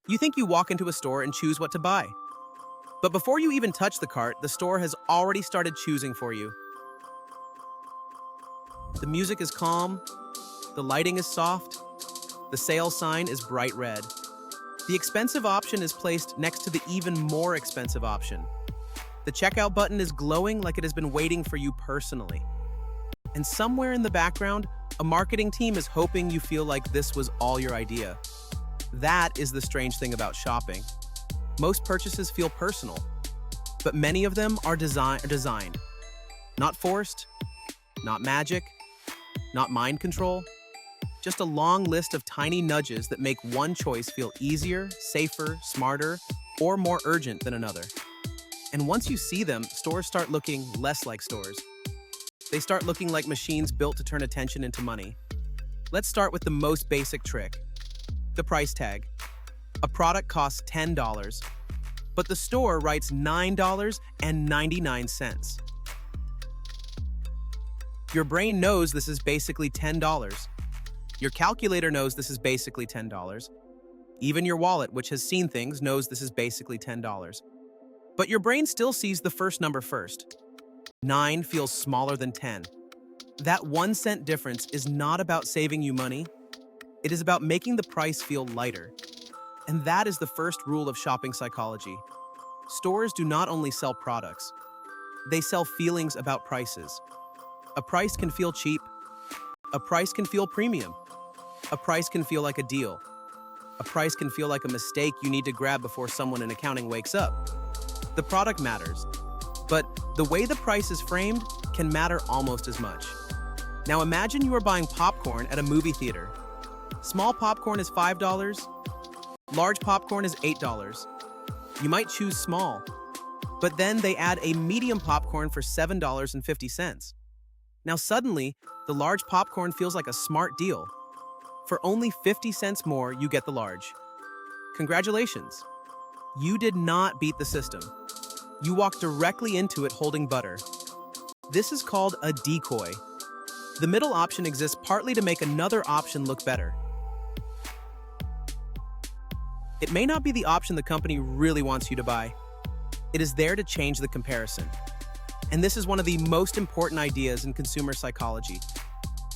You think you walk into a store and choose what to buy. But before you even touch the cart, the store has already started choosing for you. The music is calm, the lighting is soft, the sale sign is bright red. The expensive option is placed next to the even more expensive option. The checkout button is glowing like it has been waiting for you personally. And somewhere in the background, a marketing team is hoping you feel like this was all your idea. That is the strange thing about shopping. Most purchases feel personal, but many of them are designed. Not forced, not magic, not mind control, just a long list of tiny nudges that make one choice feel easier, safer, smarter, or more urgent than another. And once you see them, stores start looking less like stores. They start looking like machines built to turn attention into money. Let's start with the most basic trick, the price tag. A product costs $10, but the store writes $9.99. Your brain knows this is basically $10. Your calculator knows this is basically $10. Even your wallet, which has seen things, knows this is basically $10. But your brain still sees the first number first. 9 feels smaller than 10. That 1 cent difference is not about saving you money. It is about making the price feel lighter. And that is the first rule of shopping psychology. Stores do not only sell products, they sell feelings about prices. A price can feel cheap. A price can feel premium. A price can feel like a deal. A price can feel like a mistake you need to grab before someone in accounting wakes up. The product matters, but the way the price is framed can matter almost as much. Now imagine you are buying popcorn at a movie theater. Small popcorn is $5, large popcorn is $8. You might choose small, but then they add a medium popcorn for $7.50. Now suddenly, the large popcorn feels like a smart deal. For only 50 cents more, you get the large. Congratulations. You did not beat the system. You walked directly into it holding butter. This is called a decoy. The middle option exists partly to make another option look better. It may not be the option the company really wants you to buy. It is there to change the comparison. And this is one of the most important ideas in consumer psychology.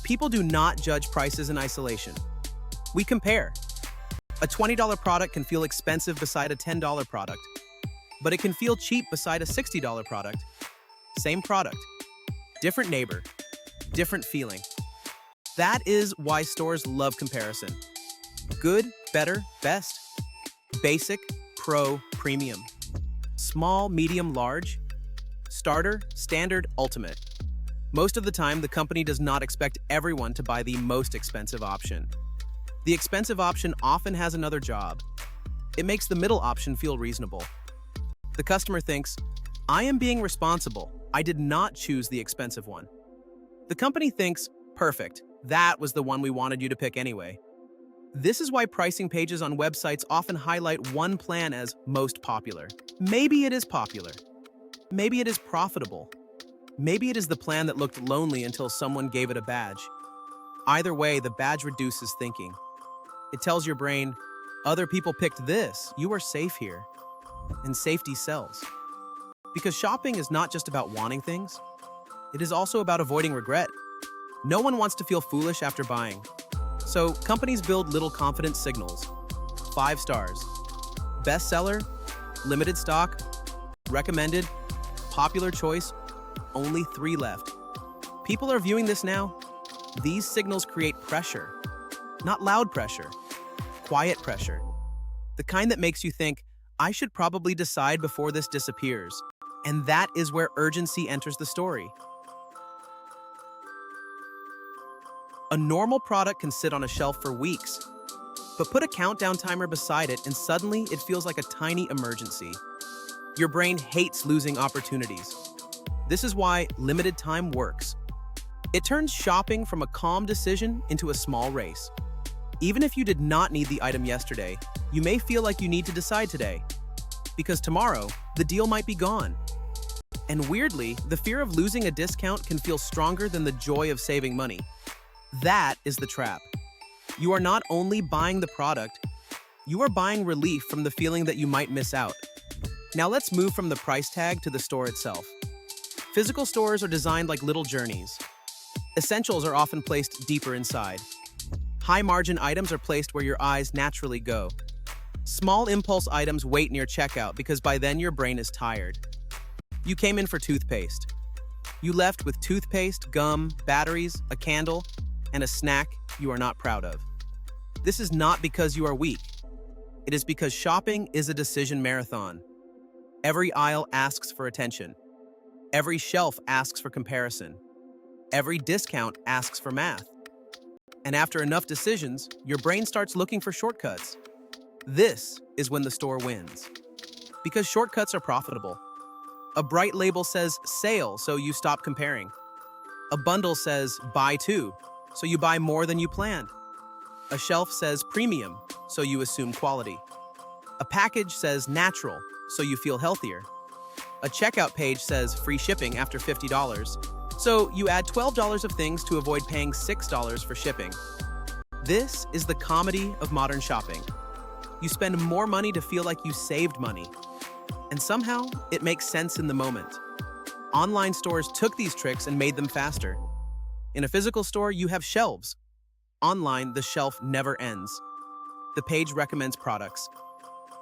People do not judge prices in isolation. We compare. A $20 product can feel expensive beside a $10 product, but it can feel cheap beside a $60 product. Same product, different neighbor, different feeling. That is why stores love comparison. Good, better, best. Basic, pro, premium. Small, medium, large. Starter, standard, ultimate. Most of the time, the company does not expect everyone to buy the most expensive option. The expensive option often has another job. It makes the middle option feel reasonable. The customer thinks, I am being responsible. I did not choose the expensive one. The company thinks, perfect, that was the one we wanted you to pick anyway. This is why pricing pages on websites often highlight one plan as most popular. Maybe it is popular. Maybe it is profitable. Maybe it is the plan that looked lonely until someone gave it a badge. Either way, the badge reduces thinking. It tells your brain, other people picked this, you are safe here. And safety sells. Because shopping is not just about wanting things, it is also about avoiding regret. No one wants to feel foolish after buying. So companies build little confidence signals. 5 stars. Bestseller, limited stock, recommended, popular choice, only 3 left. People are viewing this now. These signals create pressure. Not loud pressure, quiet pressure. The kind that makes you think, I should probably decide before this disappears. And that is where urgency enters the story. A normal product can sit on a shelf for weeks, but put a countdown timer beside it and suddenly it feels like a tiny emergency. Your brain hates losing opportunities. This is why limited time works. It turns shopping from a calm decision into a small race. Even if you did not need the item yesterday, you may feel like you need to decide today. Because tomorrow, the deal might be gone. And weirdly, the fear of losing a discount can feel stronger than the joy of saving money. That is the trap. You are not only buying the product, You are buying relief from the feeling that you might miss out. Now let's move from the price tag to the store itself. Physical stores are designed like little journeys. Essentials are often placed deeper inside. High-margin items are placed where your eyes naturally go. Small impulse items wait near checkout because by then your brain is tired. You came in for toothpaste. You left with toothpaste, gum, batteries, a candle, and a snack you are not proud of. This is not because you are weak. It is because shopping is a decision marathon. Every aisle asks for attention. Every shelf asks for comparison. Every discount asks for math. And after enough decisions, your brain starts looking for shortcuts. This is when the store wins. Because shortcuts are profitable. A bright label says sale, so you stop comparing. A bundle says buy two, so you buy more than you planned. A shelf says premium, so you assume quality. A package says natural, so you feel healthier. A checkout page says free shipping after $50, so you add $12 of things to avoid paying $6 for shipping. This is the comedy of modern shopping. You spend more money to feel like you saved money. And somehow, it makes sense in the moment. Online stores took these tricks and made them faster. In a physical store, you have shelves. Online, the shelf never ends. The page recommends products.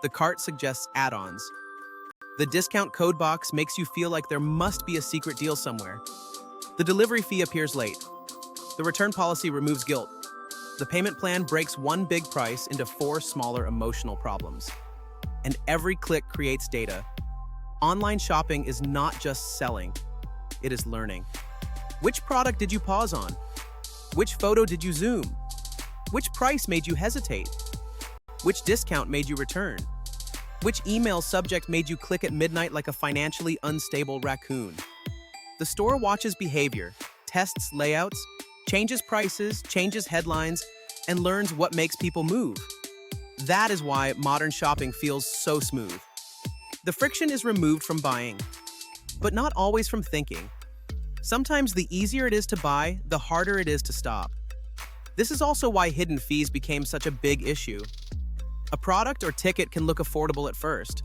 The cart suggests add-ons. The discount code box makes you feel like there must be a secret deal somewhere. The delivery fee appears late. The return policy removes guilt. The payment plan breaks one big price into 4 smaller emotional problems. And every click creates data. Online shopping is not just selling, it is learning. Which product did you pause on? Which photo did you zoom? Which price made you hesitate? Which discount made you return? Which email subject made you click at midnight like a financially unstable raccoon? The store watches behavior, tests layouts, changes prices, changes headlines, and learns what makes people move. That is why modern shopping feels so smooth. The friction is removed from buying, but not always from thinking. Sometimes the easier it is to buy, the harder it is to stop. This is also why hidden fees became such a big issue. A product or ticket can look affordable at first.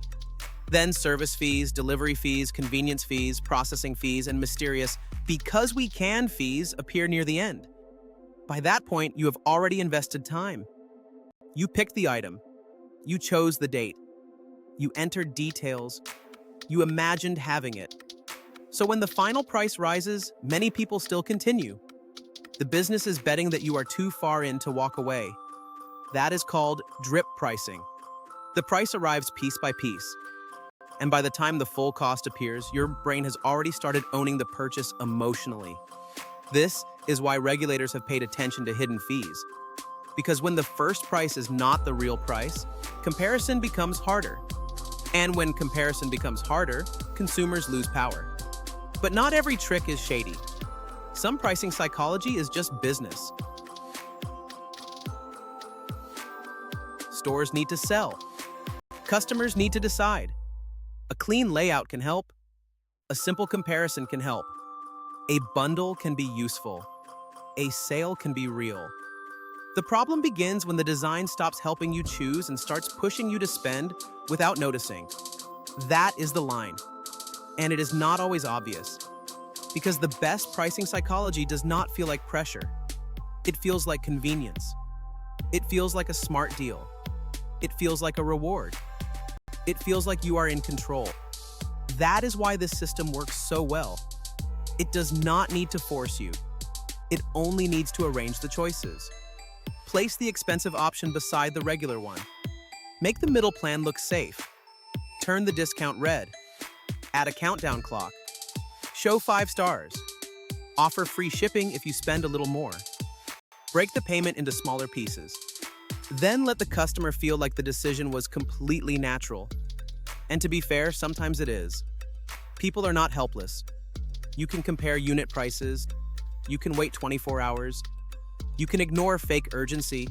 Then service fees, delivery fees, convenience fees, processing fees, and mysterious "because we can" fees appear near the end. By that point, you have already invested time. You picked the item. You chose the date. You entered details. You imagined having it. So when the final price rises, many people still continue. The business is betting that you are too far in to walk away. That is called drip pricing. The price arrives piece by piece. And by the time the full cost appears, your brain has already started owning the purchase emotionally. This is why regulators have paid attention to hidden fees. Because when the first price is not the real price, comparison becomes harder. And when comparison becomes harder, consumers lose power. But not every trick is shady. Some pricing psychology is just business. Stores need to sell. Customers need to decide. A clean layout can help. A simple comparison can help. A bundle can be useful. A sale can be real. The problem begins when the design stops helping you choose and starts pushing you to spend without noticing. That is the line. And it is not always obvious. Because the best pricing psychology does not feel like pressure. It feels like convenience. It feels like a smart deal. It feels like a reward. It feels like you are in control. That is why this system works so well. It does not need to force you. It only needs to arrange the choices. Place the expensive option beside the regular one. Make the middle plan look safe. Turn the discount red. Add a countdown clock. Show 5 stars. Offer free shipping if you spend a little more. Break the payment into smaller pieces. Then let the customer feel like the decision was completely natural. And to be fair, sometimes it is. People are not helpless. You can compare unit prices. You can wait 24 hours. You can ignore fake urgency.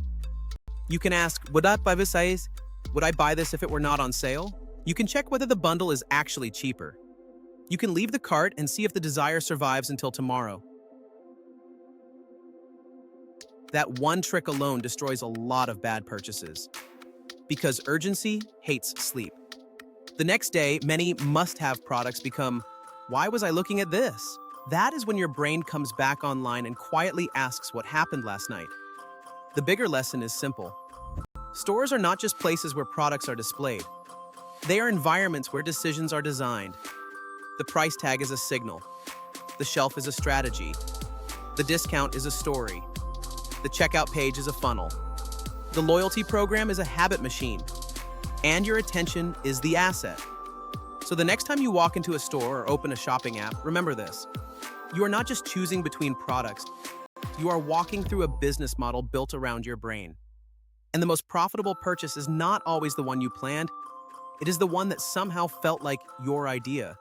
You can ask, would I buy this size? Would I buy this if it were not on sale? You can check whether the bundle is actually cheaper. You can leave the cart and see if the desire survives until tomorrow. That one trick alone destroys a lot of bad purchases. because urgency hates sleep. The next day, many must-have products become, "Why was I looking at this?" That is when your brain comes back online and quietly asks what happened last night. The bigger lesson is simple. Stores are not just places where products are displayed. They are environments where decisions are designed. The price tag is a signal. The shelf is a strategy. The discount is a story. The checkout page is a funnel. The loyalty program is a habit machine. And your attention is the asset. So the next time you walk into a store or open a shopping app, remember this. You are not just choosing between products. You are walking through a business model built around your brain. And the most profitable purchase is not always the one you planned. It is the one that somehow felt like your idea.